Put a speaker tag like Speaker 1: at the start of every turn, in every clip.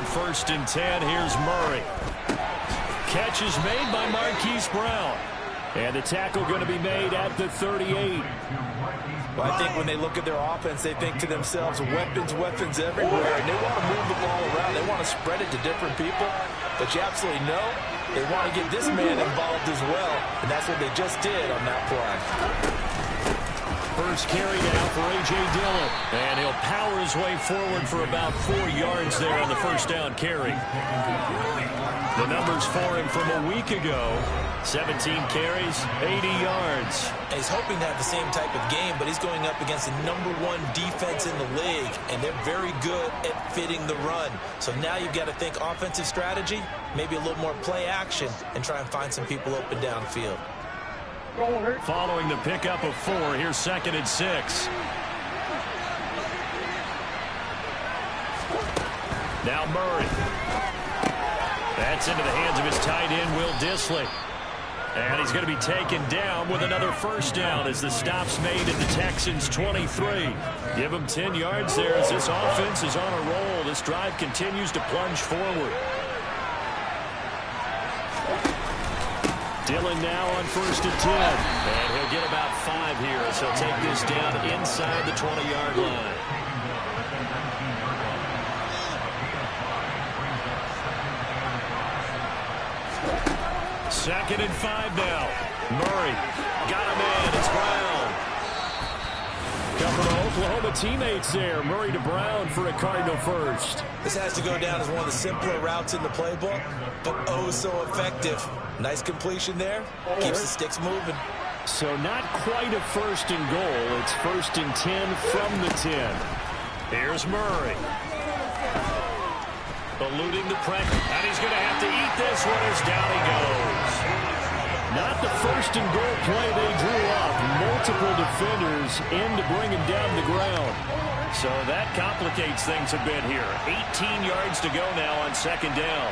Speaker 1: on 1st and 10. Here's Murray. Catch is made by Marquise Brown. And the tackle going to be made at the 38.
Speaker 2: Well, I think when they look at their offense, they think to themselves, weapons everywhere. And they want to move the ball around. They want to spread it to different people. But you absolutely know they want to get this man involved as well. And that's what they just did on that play.
Speaker 1: First carry down for A.J. Dillon. And he'll power his way forward for about 4 yards there on the first down carry. The numbers for him from a week ago. 17 carries, 80 yards.
Speaker 2: And he's hoping to have the same type of game, but he's going up against the #1 defense in the league, and they're very good at fitting the run. So now you've got to think offensive strategy, maybe a little more play action, and try and find some people open downfield.
Speaker 1: Following the pickup of 4, here's 2nd and 6. Now Murray. That's into the hands of his tight end, Will Dissly. And he's going to be taken down with another first down as the stop's made at the Texans' 23. Give him 10 yards there as this offense is on a roll. This drive continues to plunge forward. Dillon now on 1st and 10. And he'll get about 5 here as he'll take this down inside the 20-yard line. Second and 5 now. Murray got him in. It's Brown. Couple of Oklahoma teammates there. Murray to Brown for a Cardinal first.
Speaker 2: This has to go down as one of the simpler routes in the playbook, but oh so effective. Nice completion there. Keeps the sticks moving.
Speaker 1: So not quite a 1st and goal. It's 1st and 10 from the 10. Here's Murray. Eluding the pressure. And he's going to have to eat this one as down he goes. Not the 1st and goal play they drew up. Multiple defenders in to bring him down to the ground. So that complicates things a bit here. 18 yards to go now on 2nd down.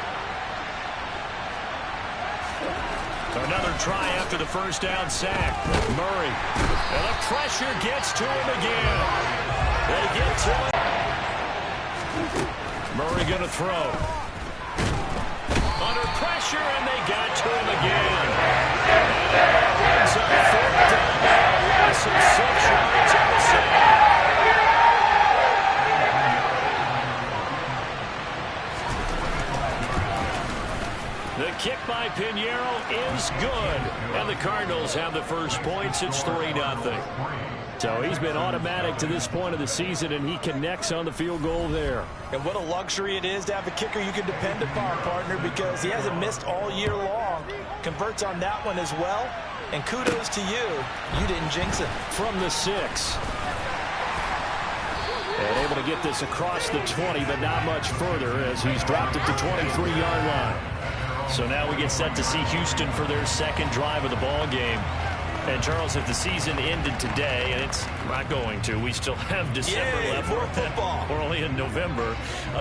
Speaker 1: Another try after the first down sack. Murray. And the pressure gets to him again. They get to him. Murray going to throw. Under pressure, and they got to him again. And brings up 4th down now. Loss of 6 yards on the sack. The kick by Pinheiro is good. And the Cardinals have the first points. It's 3-0. So he's been automatic to this point of the season, and he connects on the field goal there.
Speaker 2: And what a luxury it is to have a kicker you can depend upon, partner, because he hasn't missed all year long. Converts on that one as well. And kudos to you. You didn't jinx it.
Speaker 1: From the 6. And able to get this across the 20, but not much further as he's dropped at the 23-yard line. So now we get set to see Houston for their 2nd drive of the ball game. And, Charles, if the season ended today, and it's not going to, we still have December left.
Speaker 2: More football.
Speaker 1: We're only in November.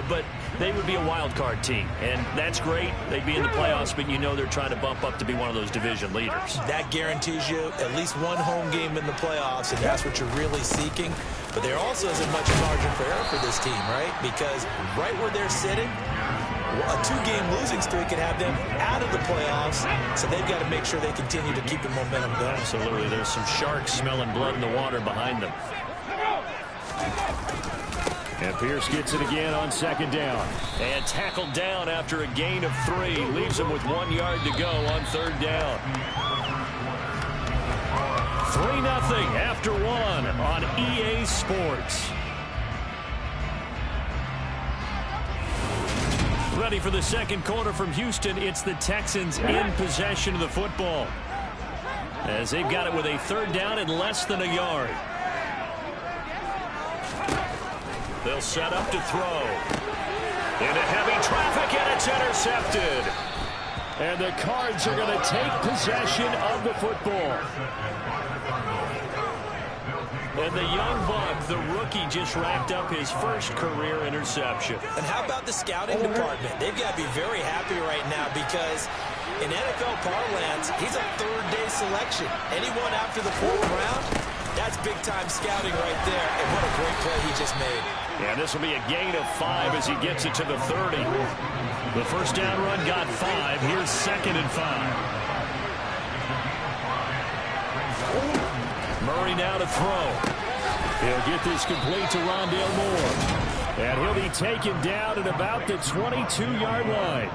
Speaker 1: But they would be a wild card team. And that's great. They'd be in the playoffs, but you know they're trying to bump up to be one of those division leaders.
Speaker 2: That guarantees you at least one home game in the playoffs, and that's what you're really seeking. But there also isn't much margin for error for this team, right? Because right where they're sitting, a 2-game losing streak could have them out of the playoffs, so they've got to make sure they continue to keep the momentum going.
Speaker 1: Absolutely. There's some sharks smelling blood in the water behind them. And Pierce gets it again on 2nd down. And tackled down after a gain of 3. Leaves him with 1 yard to go on 3rd down. 3-0 after 1 on EA Sports. Ready for the 2nd quarter from Houston. It's the Texans in possession of the football, as they've got it with a 3rd down and less than a yard. They'll set up to throw. Into heavy traffic, and it's intercepted. And the Cards are going to take possession of the football. And the young buck, the rookie, just racked up his first career interception.
Speaker 2: And how about the scouting department? They've got to be very happy right now because in NFL parlance, he's a 3rd-day selection. Anyone after the 4th round, That's big-time scouting right there, and what a great play he just made.
Speaker 1: Yeah, this will be a gain of 5 as he gets it to the 30. The first down run got 5. Here's 2nd and 5. Murray now to throw. He'll get this complete to Rondale Moore. And he'll be taken down at about the 22-yard line.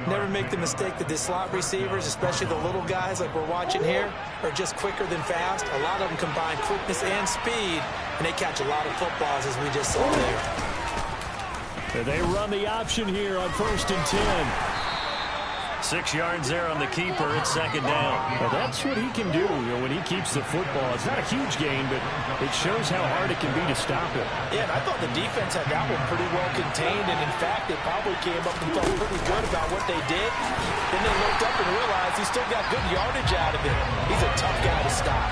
Speaker 2: Never make the mistake that the slot receivers, especially the little guys like we're watching here, are just quicker than fast. A lot of them combine quickness and speed, and they catch a lot of footballs, as we just saw there.
Speaker 1: They run the option here on 1st and 10. 6 yards there on the keeper. It's 2nd down. Well, that's what he can do, when he keeps the football. It's not a huge gain, but it shows how hard it can be to stop it.
Speaker 2: Yeah, and I thought the defense had that one pretty well contained, and in fact, they probably came up and felt pretty good about what they did. Then they looked up and realized he still got good yardage out of it. He's a tough guy to stop.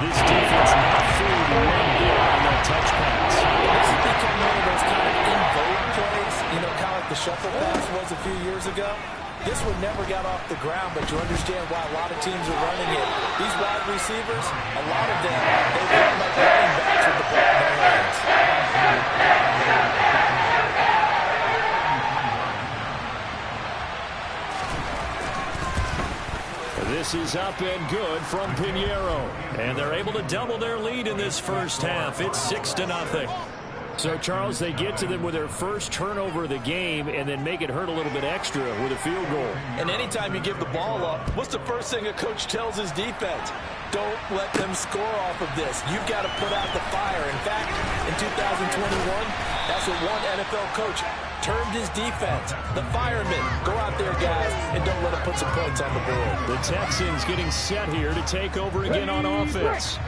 Speaker 1: This defense not fooled one bit on that touch pass.
Speaker 2: This has become one of those kind of in-vogue plays, kind of like the shuffle pass was a few years ago. This one never got off the ground, but you understand why a lot of teams are running it. These wide receivers, a lot of them, they run like running backs with the ball in their
Speaker 1: hands. This is up and good from Pinheiro. And they're able to double their lead in this first half. It's 6-0. So, Charles, they get to them with their first turnover of the game and then make it hurt a little bit extra with a field goal.
Speaker 2: And anytime you give the ball up, what's the first thing a coach tells his defense? Don't let them score off of this. You've got to put out the fire. In fact, in 2021, that's what one NFL coach termed his defense. The firemen. Go out there, guys, and don't let them put some points on the board.
Speaker 1: The Texans getting set here to take over again on offense.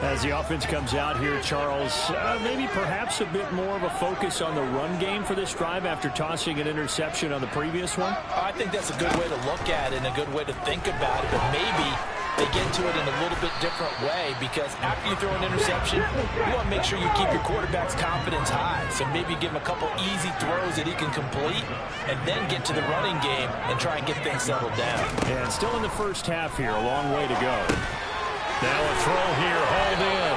Speaker 1: As the offense comes out here, Charles, maybe perhaps a bit more of a focus on the run game for this drive after tossing an interception on the previous one?
Speaker 2: I think that's a good way to look at it and a good way to think about it, but maybe they get to it in a little bit different way, because after you throw an interception, you want to make sure you keep your quarterback's confidence high. So maybe give him a couple easy throws that he can complete and then get to the running game and try and get things settled down.
Speaker 1: And still in the first half here, a long way to go. Now a throw here, hauled in.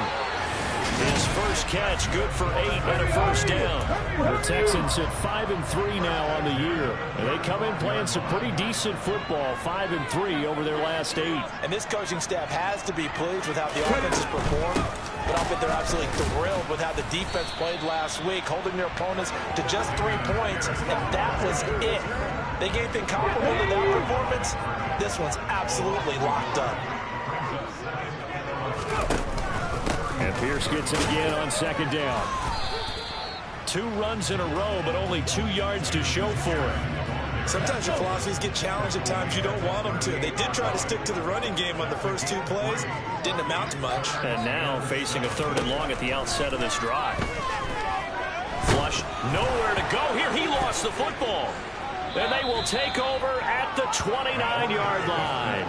Speaker 1: His first catch, good for 8 and a first down. The Texans at 5-3 now on the year. And they come in playing some pretty decent football, 5-3 over their last 8.
Speaker 2: And this coaching staff has to be pleased with how the offense has performed. But I bet they're absolutely thrilled with how the defense played last week, holding their opponents to just 3 points, and that was it. They gave anything comparable to that performance, this one's absolutely locked up.
Speaker 1: And Pierce gets it again on 2nd down. 2 runs in a row, but only 2 yards to show for it.
Speaker 2: Sometimes your philosophies get challenged at times you don't want them to. They did try to stick to the running game on the first 2 plays. Didn't amount to much.
Speaker 1: And now facing a 3rd and long at the outset of this drive. Flush, nowhere to go here. He lost the football. And they will take over at the 29-yard line.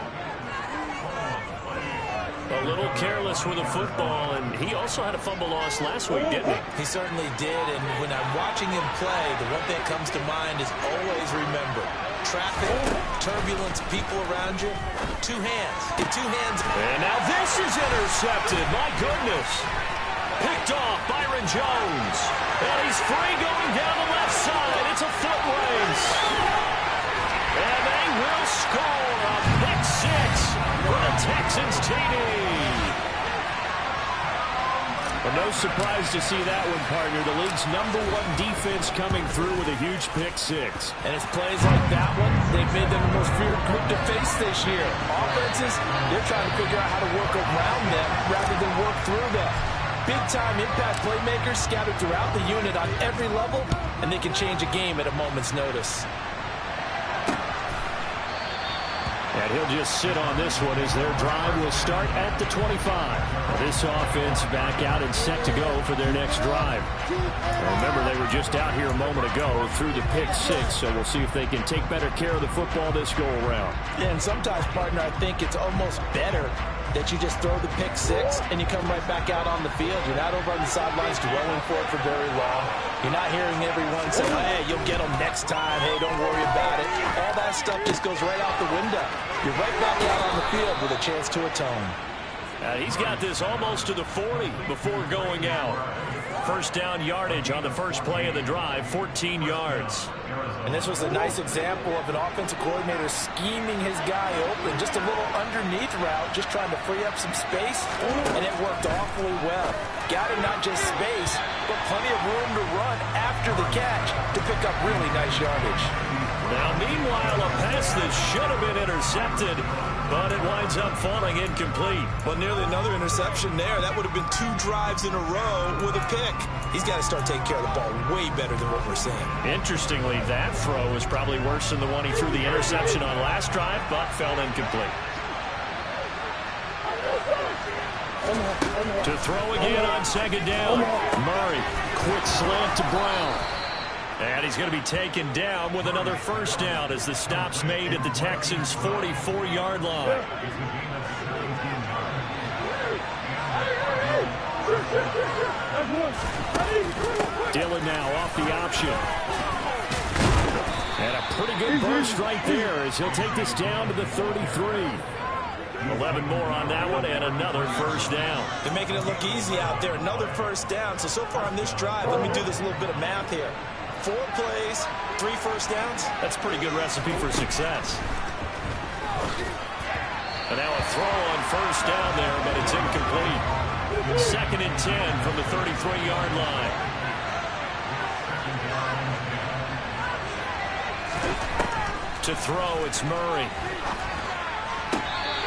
Speaker 1: A little careless with the football, and he also had a fumble loss last week, didn't he?
Speaker 2: He certainly did, and when I'm watching him play, the one thing that comes to mind is always remember, traffic, turbulence, people around you, 2 hands. Get 2 hands.
Speaker 1: And now this is intercepted. My goodness. Picked off Byron Jones. And he's free going down the left side. It's a foot race. And they will score a pick 6 for the Texans TD. Well, no surprise to see that one, partner. The league's #1 defense coming through with a huge pick 6.
Speaker 2: And it's plays like that one, they've made them the most feared group to face this year. Offenses, they're trying to figure out how to work around them rather than work through them. Big-time impact playmakers scattered throughout the unit on every level, and they can change a game at a moment's notice.
Speaker 1: And he'll just sit on this one as their drive will start at the 25. This offense back out and set to go for their next drive. Remember, they were just out here a moment ago through the pick 6, so we'll see if they can take better care of the football this go-around.
Speaker 2: Yeah, and sometimes, partner, I think it's almost better that you just throw the pick 6 and you come right back out on the field. You're not over on the sidelines dwelling for it for very long. You're not hearing everyone say, hey, you'll get them next time. Hey, don't worry about it. All that stuff just goes right out the window. You're right back out on the field with a chance to atone.
Speaker 1: He's got this almost to the 40 before going out. First down yardage on the first play of the drive, 14 yards.
Speaker 2: And this was a nice example of an offensive coordinator scheming his guy open. Just a little underneath route, just trying to free up some space, and it worked awfully well. Got him not just space, but plenty of room to run after the catch to pick up really nice yardage.
Speaker 1: Now, meanwhile, a pass that should have been intercepted, but it winds up falling incomplete.
Speaker 2: Well, nearly another interception there. That would have been 2 drives in a row with a pick. He's got to start taking care of the ball way better than what we're seeing.
Speaker 1: Interestingly, that throw was probably worse than the one he threw the interception on last drive, but fell incomplete. To throw again on second down. Murray, quick slant to Brown. And he's going to be taken down with another first down as the stop's made at the Texans' 44-yard line. Dillon now off the option. And a pretty good burst right there as he'll take this down to the 33. 11 more on that one and another first down.
Speaker 2: They're making it look easy out there. Another first down. So far on this drive, let me do this little bit of math here. 4 plays, 3 first downs.
Speaker 1: That's a pretty good recipe for success. And now a throw on first down there, but it's incomplete. 2nd and 10 from the 33-yard line. To throw, it's Murray.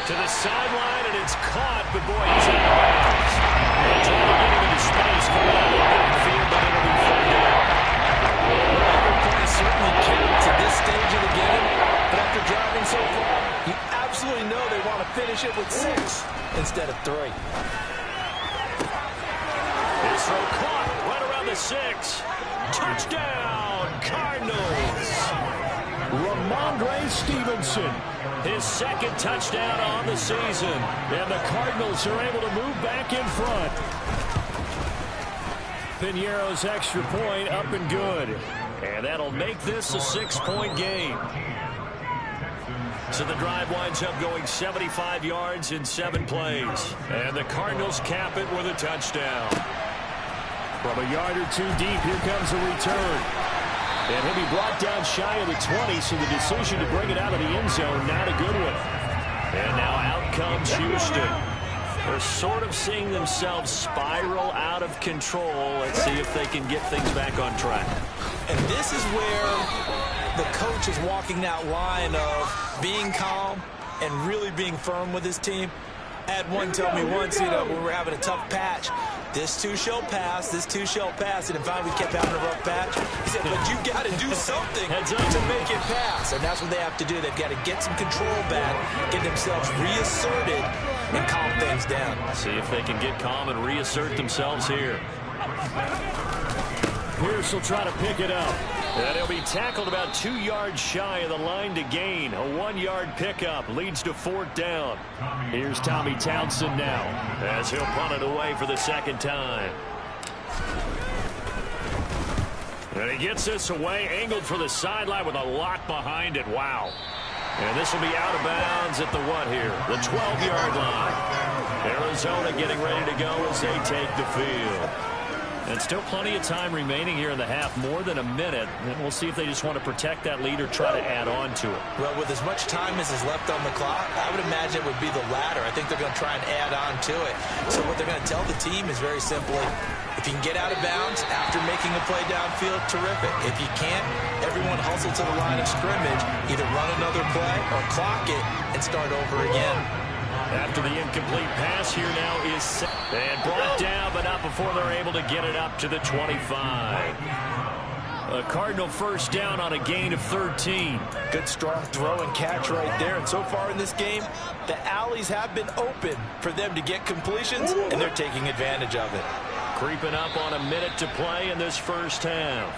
Speaker 1: To the sideline, and it's caught, but boy, he's out of bounds. They'll try to get him into space coming out of the field, but it'll be 4 down.
Speaker 2: Every play certainly counts at this stage of the game, but after driving so far, you absolutely know they want to finish it with 6 instead of 3.
Speaker 1: This throw caught right around the 6. Touchdown, Cardinals. Ramondre Stevenson, his 2nd touchdown on the season. And the Cardinals are able to move back in front. Piñeiro's extra point up and good. And that'll make this a 6-point game. So the drive winds up going 75 yards in 7 plays. And the Cardinals cap it with a touchdown. From a yard or 2 deep, here comes a return. And he'll be brought down shy of the 20, so the decision to bring it out of the end zone, not a good one. And now out comes Houston. They're sort of seeing themselves spiral out of control. Let's see if they can get things back on track.
Speaker 2: And this is where the coach is walking that line of being calm and really being firm with his team. I had one tell me once, when we were having a tough patch, this too shall pass, this too shall pass. And finally we kept having a rough patch. He said, but you got to do something to make it pass. And that's what they have to do. They've got to get some control back, get themselves reasserted, and calm things down.
Speaker 1: See if they can get calm and reassert themselves here. Pierce will try to pick it up. And he'll be tackled about 2 yards shy of the line to gain. A 1-yard pickup leads to 4th down. Here's Tommy Townsend now as he'll punt it away for the 2nd time. And he gets this away, angled for the sideline with a lot behind it. Wow. And this will be out of bounds at the what here? The 12-yard line. Arizona getting ready to go as they take the field. And still plenty of time remaining here in the half, more than a minute. And we'll see if they just want to protect that lead or try to add on to it.
Speaker 2: Well, with as much time as is left on the clock, I would imagine it would be the latter. I think they're going to try and add on to it. So what they're going to tell the team is very simply, if you can get out of bounds after making a play downfield, terrific. If you can't, everyone hustle to the line of scrimmage, either run another play or clock it and start over again.
Speaker 1: After the incomplete pass, here now is set. And brought down, but not before they're able to get it up to the 25. A Cardinal first down on a gain of 13.
Speaker 2: Good strong throw and catch right there. And so far in this game, the alleys have been open for them to get completions, and they're taking advantage of it.
Speaker 1: Creeping up on a minute to play in this first half.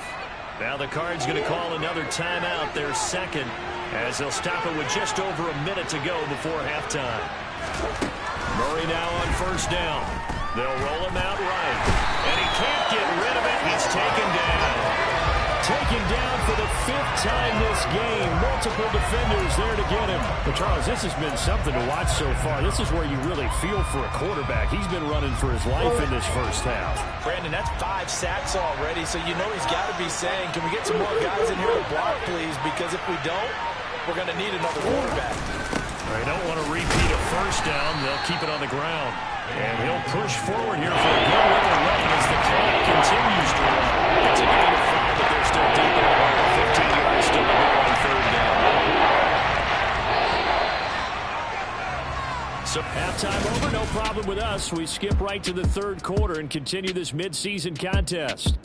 Speaker 1: Now the Cards going to call another timeout, their 2nd, as they'll stop it with just over a minute to go before halftime. Murray now on first down. They'll roll him out right. And he can't get rid of it. He's taken down. taken down for the 5th time this game. Multiple defenders there to get him. But, Charles, this has been something to watch so far. This is where you really feel for a quarterback. He's been running for his life in this first half.
Speaker 2: Brandon, that's 5 sacks already, so you know he's got to be saying, can we get some more guys in here to block, please? Because if we don't, we're going to need another quarterback.
Speaker 1: They don't want to repeat a first down. They'll keep it on the ground. And he'll push forward here for a good little run as the clock continues to run. It's a gain of 5, but they're still deep in the hole. 15 yards still to go on 3rd down. So halftime over, no problem with us. We skip right to the 3rd quarter and continue this midseason contest.